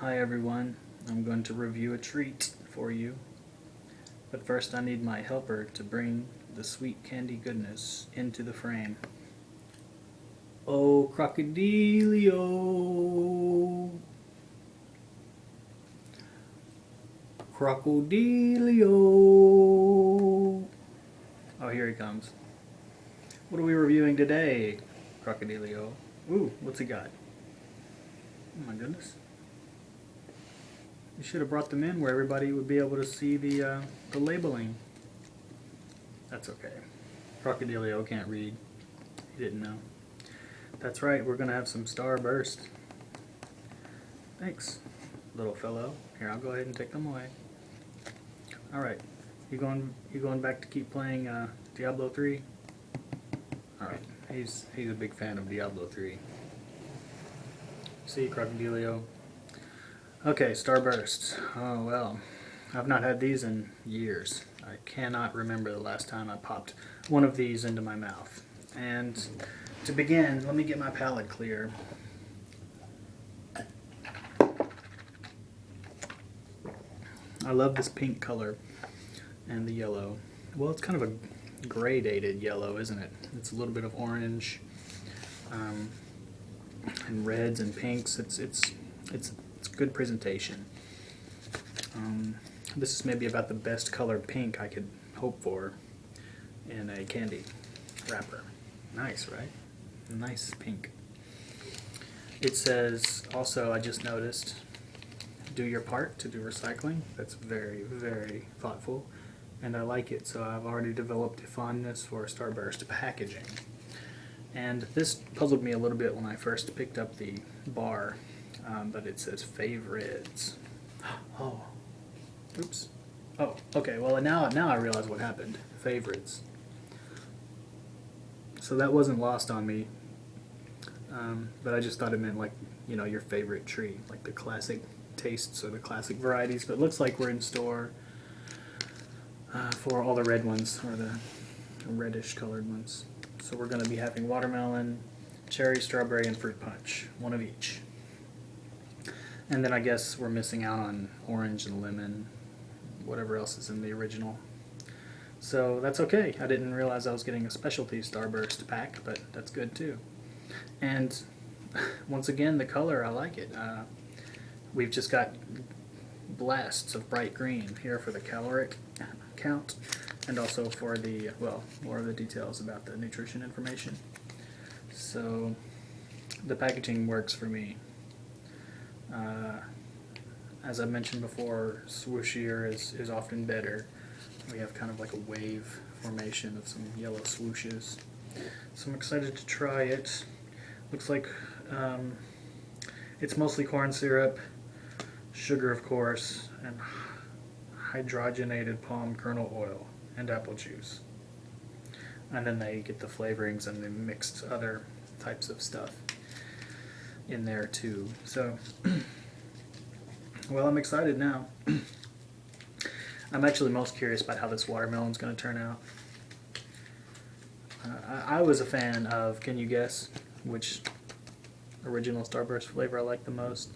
Hi everyone, I'm going to review a treat for you, but first I need my helper to bring the sweet candy goodness into the frame. Oh, crocodilio! Crocodilio! Oh, here he comes. What are we reviewing today, Crocodilio? Ooh, what's he got? Oh my goodness. You should have brought them in where everybody would be able to see the labeling. That's okay. Crocodilio can't read. He didn't know. That's right, we're going to have some Starburst. Thanks, little fellow. Here, I'll go ahead and take them away. Alright, you going back to keep playing Diablo 3? Alright, he's a big fan of Diablo 3. See, Crocodilio. Okay, Starburst. Oh well, I've not had these in years. I cannot remember the last time I popped one of these into my mouth. And to begin, let me get my palate clear. I love this pink color and the yellow. Well, it's kind of a gradated yellow, isn't it? It's a little bit of orange and reds and pinks. It's good presentation. This is maybe about the best colored pink I could hope for in a candy wrapper. Nice, right? Nice pink. It says, also, I just noticed, do your part to do recycling. That's very, very thoughtful, and I like it. So I've already developed a fondness for Starburst packaging. And this puzzled me a little bit when I first picked up the bar, but it says FaveREDs. Oh, oops. Oh, okay. Well, now I realize what happened. FaveREDs. So that wasn't lost on me, but I just thought it meant like, you know, your favorite tree, like the classic tastes or the classic varieties. But it looks like we're in store for all the red ones, or the reddish colored ones. So we're going to be having watermelon, cherry, strawberry, and fruit punch, one of each. And then I guess we're missing out on orange and lemon, whatever else is in the original. So that's okay. I didn't realize I was getting a specialty Starburst pack, but that's good too. And once again, the color, I like it. We've just got blasts of bright green here for the caloric count, and also for the, well, more of the details about the nutrition information. So the packaging works for me. As I mentioned before, swooshier is often better. We have kind of like a wave formation of some yellow swooshes. So I'm excited to try it. Looks like it's mostly corn syrup, sugar of course, and hydrogenated palm kernel oil and apple juice. And then they get the flavorings and the mixed other types of stuff in there too. So, well, I'm excited now. I'm actually most curious about how this watermelon's going to turn out. I was a fan of, can you guess which original Starburst flavor I liked the most?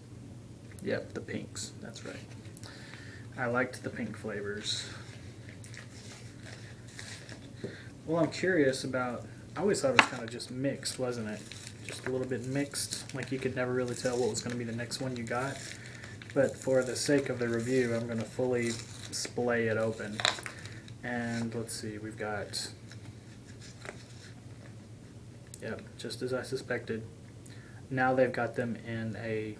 Yep, the pinks, that's right. I liked the pink flavors. Well, I'm curious about, I always thought it was kind of just mixed, wasn't it? Just a little bit mixed, like you could never really tell what was going to be the next one you got. But for the sake of the review, I'm going to fully splay it open. And let's see, we've got, yep, just as I suspected. Now they've got them in a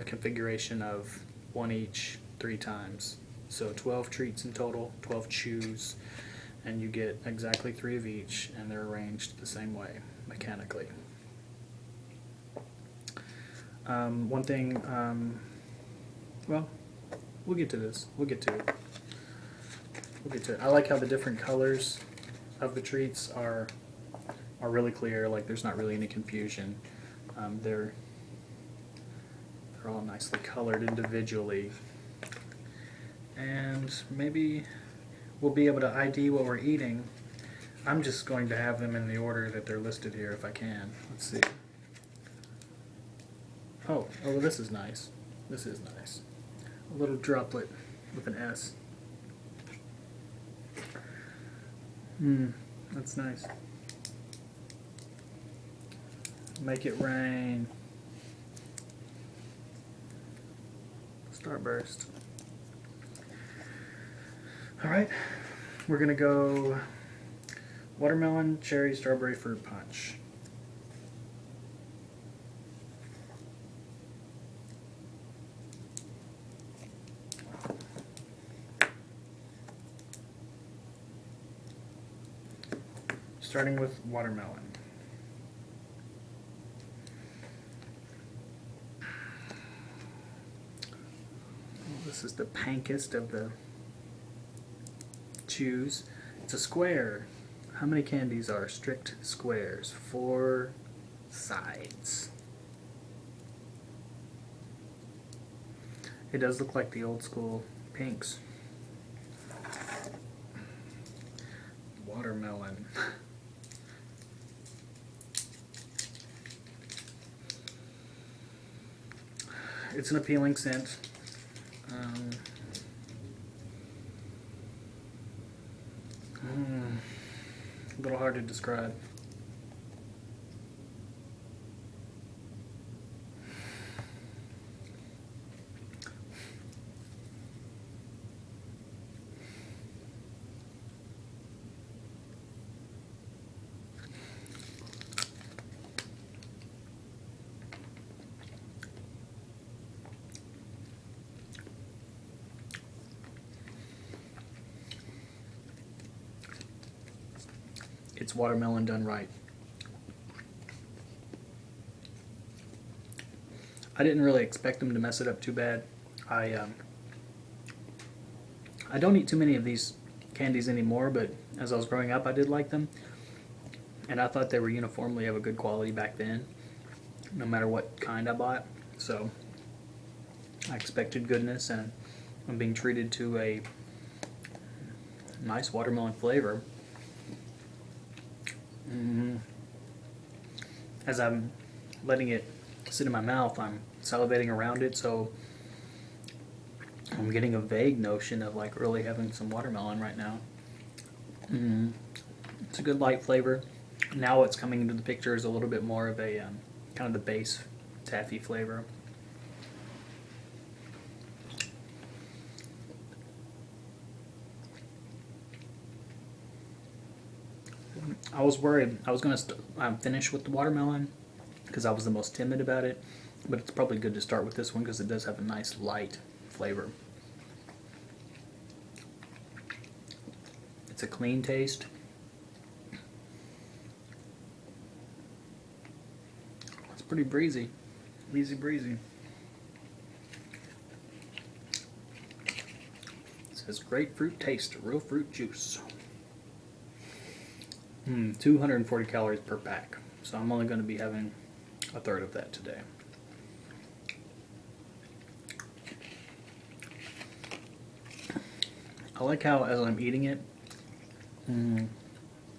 configuration of one each 3 times. So 12 treats in total, 12 chews, and you get exactly 3 of each, and they're arranged the same way, mechanically. One thing, well, we'll get to this. We'll get to it. We'll get to it. I like how the different colors of the treats are really clear. Like there's not really any confusion. They're all nicely colored individually, and maybe we'll be able to ID what we're eating. I'm just going to have them in the order that they're listed here if I can. Let's see. Oh, this is nice. This is nice. A little droplet with an S. That's nice. Make it rain. Starburst. Alright, we're gonna go watermelon, cherry, strawberry, fruit punch. Starting with watermelon. This is the pankest of the chews. It's a square. How many candies are strict squares? 4 sides. It does look like the old school pinks. Watermelon. It's an appealing scent. A little hard to describe. It's watermelon done right. I didn't really expect them to mess it up too bad. I don't eat too many of these candies anymore, but as I was growing up I did like them. And I thought they were uniformly of a good quality back then, no matter what kind I bought. So I expected goodness, and I'm being treated to a nice watermelon flavor. As I'm letting it sit in my mouth, I'm salivating around it, so I'm getting a vague notion of like really having some watermelon right now. It's a good light flavor. Now what's coming into the picture is a little bit more of a kind of the base taffy flavor. I was worried I was going to finish with the watermelon because I was the most timid about it, but it's probably good to start with this one because it does have a nice light flavor. It's a clean taste. It's pretty breezy. Easy breezy. It says grapefruit taste, real fruit juice. 240 calories per pack, so I'm only going to be having a third of that today. I like how as I'm eating it,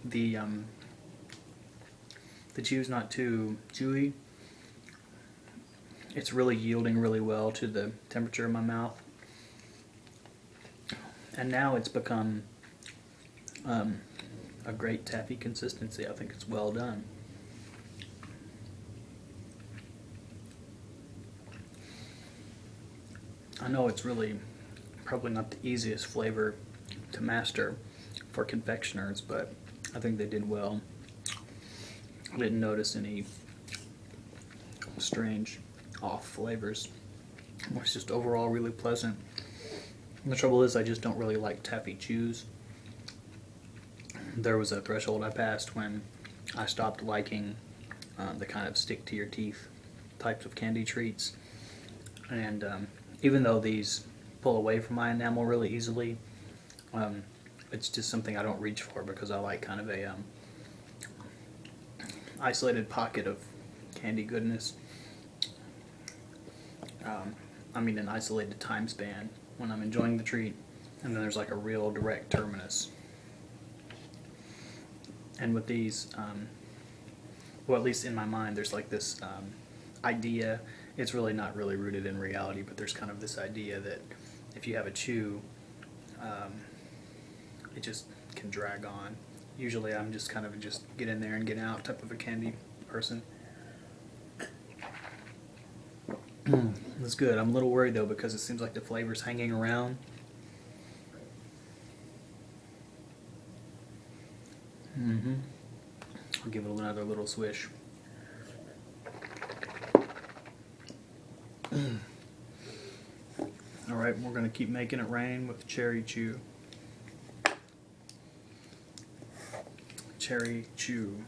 the chew's not too chewy. It's really yielding really well to the temperature of my mouth, and now it's become a great taffy consistency. I think it's well done. I know it's really probably not the easiest flavor to master for confectioners, but I think they did well. I didn't notice any strange off flavors. It's just overall really pleasant. And the trouble is I just don't really like taffy chews. There was a threshold I passed when I stopped liking the kind of stick to your teeth types of candy treats. And even though these pull away from my enamel really easily, it's just something I don't reach for because I like kind of a isolated pocket of candy goodness. I mean an isolated time span when I'm enjoying the treat, and then there's like a real direct terminus. And with these, well, at least in my mind, there's like this idea it's really not really rooted in reality, but there's kind of this idea that if you have a chew, um, it just can drag on. Usually I'm just kind of just get in there and get out type of a candy person. That's good. I'm a little worried though because it seems like the flavor's hanging around. I'll give it another little swish. Alright, we're going to keep making it rain with Cherry Chew. Cherry Chew.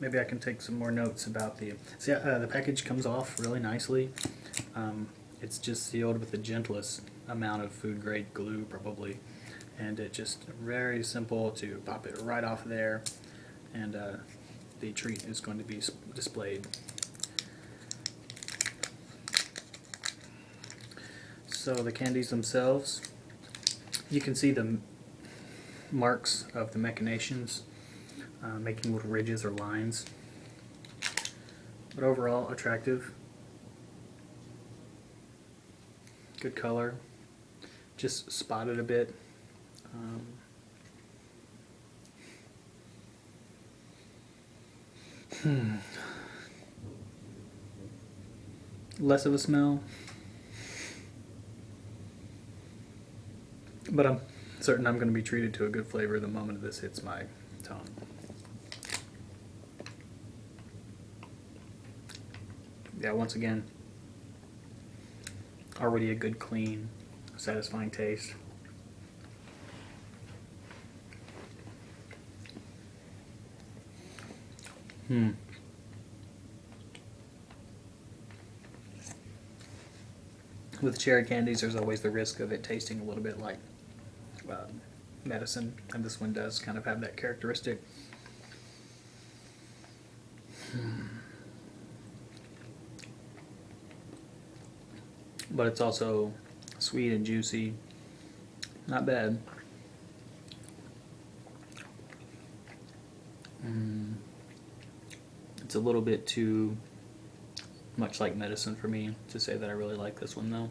Maybe I can take some more notes about the... See, the package comes off really nicely. It's just sealed with the gentlest amount of food grade glue probably. And it's just very simple to pop it right off there. And the treat is going to be displayed. So the candies themselves, you can see the marks of the machinations, making little ridges or lines. But overall, attractive. Good color. Just spotted a bit. Less of a smell. But I'm certain I'm going to be treated to a good flavor the moment this hits my tongue. Yeah, once again, already a good, clean, satisfying taste. With cherry candies, there's always the risk of it tasting a little bit like medicine, and this one does kind of have that characteristic. But it's also sweet and juicy. Not bad. It's a little bit too much like medicine for me to say that I really like this one though.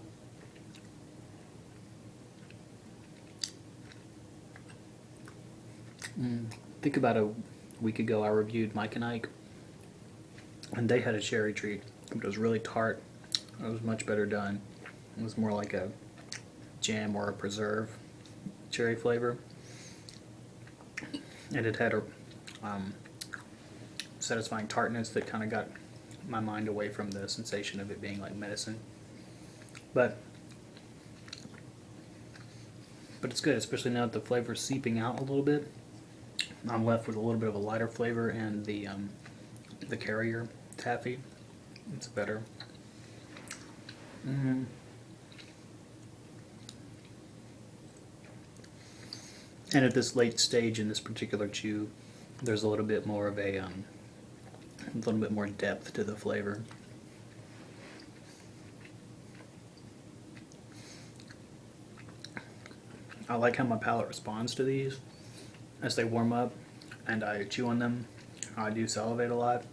I think about a week ago I reviewed Mike and Ike, and they had a cherry treat. It was really tart. It was much better done. It was more like a jam or a preserve cherry flavor, and it had a satisfying tartness that kind of got my mind away from the sensation of it being like medicine. But it's good, especially now that the flavor's seeping out a little bit. I'm left with a little bit of a lighter flavor, and the carrier taffy, it's better. And at this late stage in this particular chew, there's a little bit more of a little bit more depth to the flavor. I like how my palate responds to these as they warm up and I chew on them. I do salivate a lot.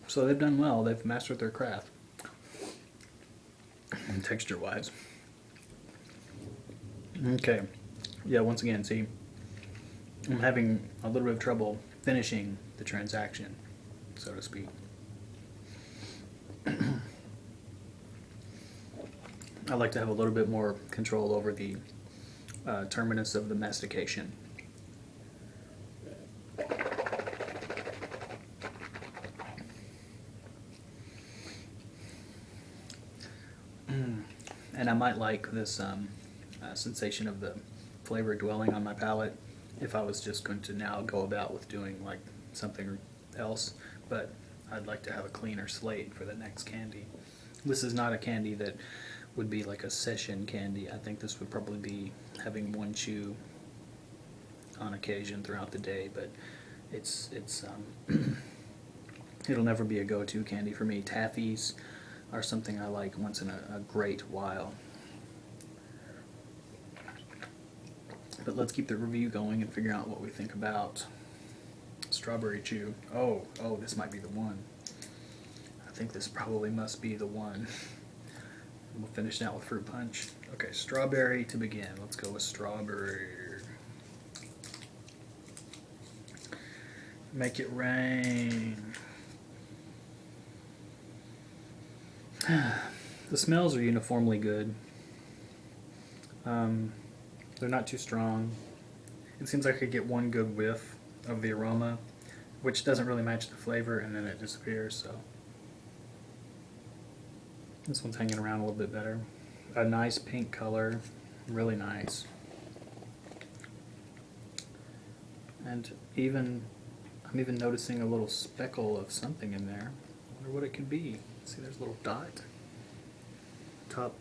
So they've done well. They've mastered their craft. And texture-wise. Okay. Yeah, once again, see, I'm having a little bit of trouble finishing the transaction, so to speak. I like to have a little bit more control over the terminus of the mastication. And I might like this sensation of the flavor dwelling on my palate if I was just going to now go about with doing like something else, but I'd like to have a cleaner slate for the next candy. This is not a candy that would be like a session candy. I think this would probably be having one chew on occasion throughout the day, but it's it'll never be a go-to candy for me. Taffies, are something I like once in a great while. But let's keep the review going and figure out what we think about Strawberry Chew. Oh, this might be the one. I think this probably must be the one. We'll finish out with Fruit Punch. Okay, strawberry to begin. Let's go with strawberry. Make it rain. The smells are uniformly good. They're not too strong. It seems like I could get one good whiff of the aroma, which doesn't really match the flavor, and then it disappears, so. This one's hanging around a little bit better. A nice pink color, really nice. And I'm even noticing a little speckle of something in there. I wonder what it could be. See, there's a little dot. Top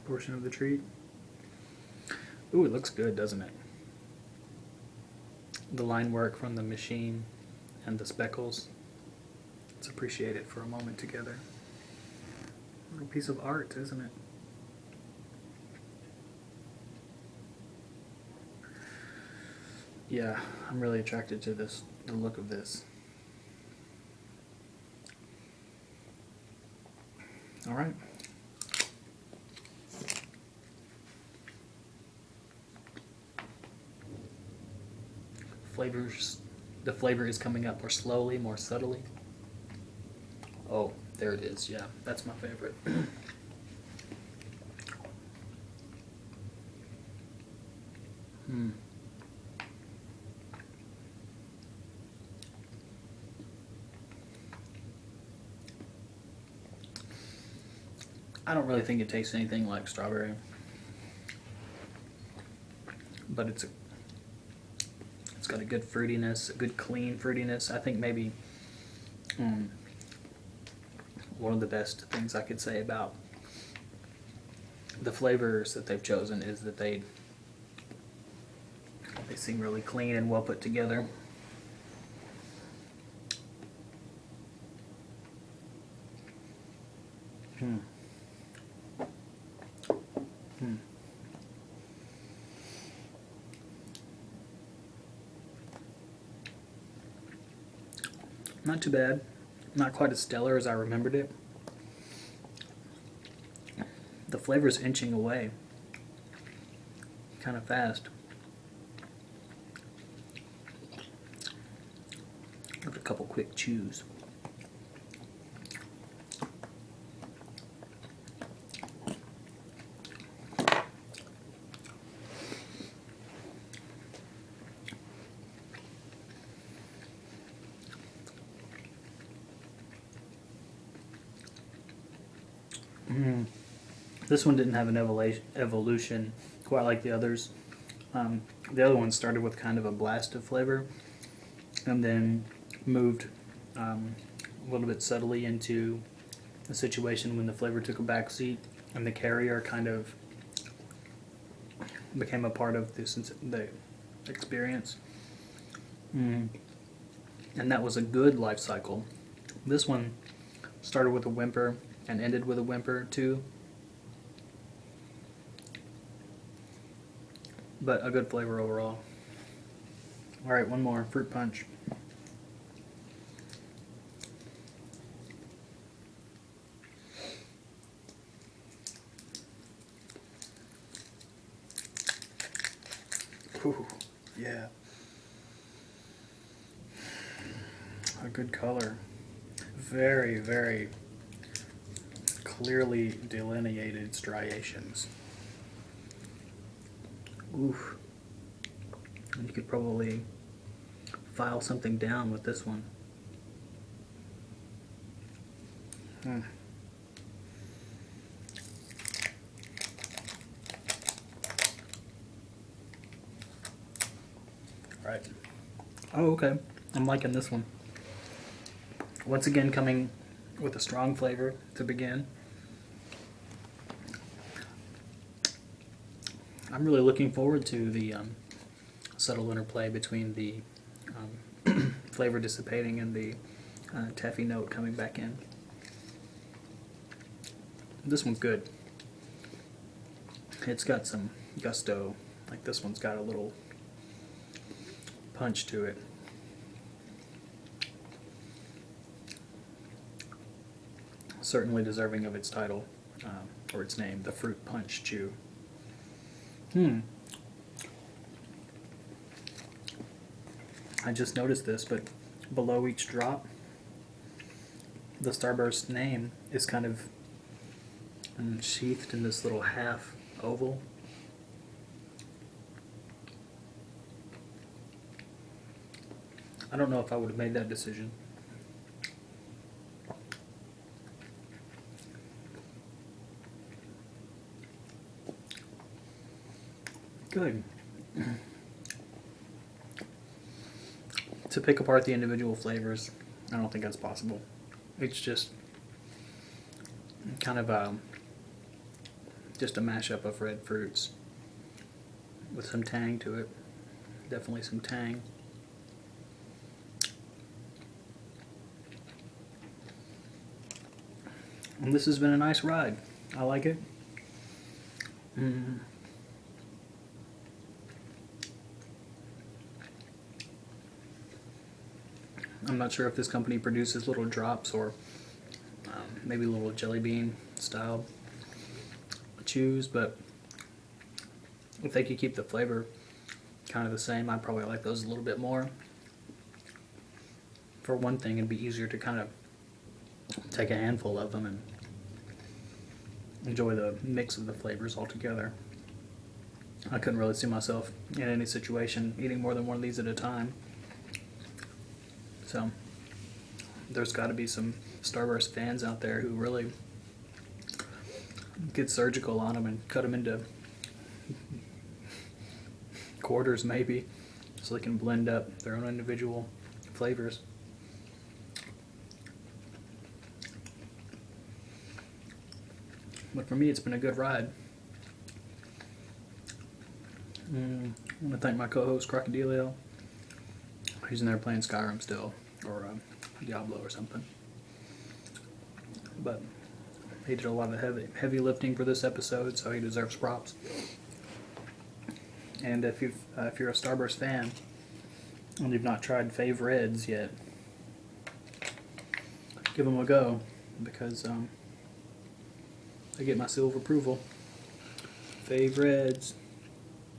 portion of the treat. Ooh, it looks good, doesn't it? The line work from the machine and the speckles. Let's appreciate it for a moment together. A little piece of art, isn't it? Yeah, I'm really attracted to this, the look of this. All right. The flavor is coming up more slowly, more subtly. Oh, there it is. Yeah, that's my favorite. I don't really think it tastes anything like strawberry, but it's got a good fruitiness, a good clean fruitiness. I think maybe one of the best things I could say about the flavors that they've chosen is that they seem really clean and well put together. Not too bad. Not quite as stellar as I remembered it. The flavor's inching away kind of fast. Give it a couple quick chews. This one didn't have an evolution quite like the others. The other one started with kind of a blast of flavor and then moved a little bit subtly into a situation when the flavor took a backseat and the carrier kind of became a part of the experience. And that was a good life cycle. This one started with a whimper and ended with a whimper too. But a good flavor overall. Alright, one more. Fruit Punch. Ooh, yeah. A good color. Very, very clearly delineated striations. Oof. And you could probably file something down with this one. Right. Oh, okay. I'm liking this one. Once again, coming with a strong flavor to begin. I'm really looking forward to the subtle interplay between the flavor dissipating and the taffy note coming back in. This one's good. It's got some gusto. Like this one's got a little punch to it. Certainly deserving of its title, or its name, the Fruit Punch Chew. I just noticed this, but below each drop, the Starburst name is kind of sheathed in this little half oval. I don't know if I would have made that decision. Good. To pick apart the individual flavors, I don't think that's possible. It's just kind of just a mashup of red fruits with some tang to it. Definitely some tang. And this has been a nice ride. I like it. I'm not sure if this company produces little drops or maybe little jelly bean style chews, but if they could keep the flavor kind of the same, I'd probably like those a little bit more. For one thing, it'd be easier to kind of take a handful of them and enjoy the mix of the flavors all together. I couldn't really see myself in any situation eating more than one of these at a time. So there's got to be some Starburst fans out there who really get surgical on them and cut them into quarters maybe, so they can blend up their own individual flavors. But for me, it's been a good ride. I want to thank my co-host Crocodilio. He's in there playing Skyrim still, or Diablo or something. But he did a lot of heavy lifting for this episode, so he deserves props. And if you're a Starburst fan and you've not tried FaveREDs yet, give them a go, because they get my seal of approval. FaveREDs.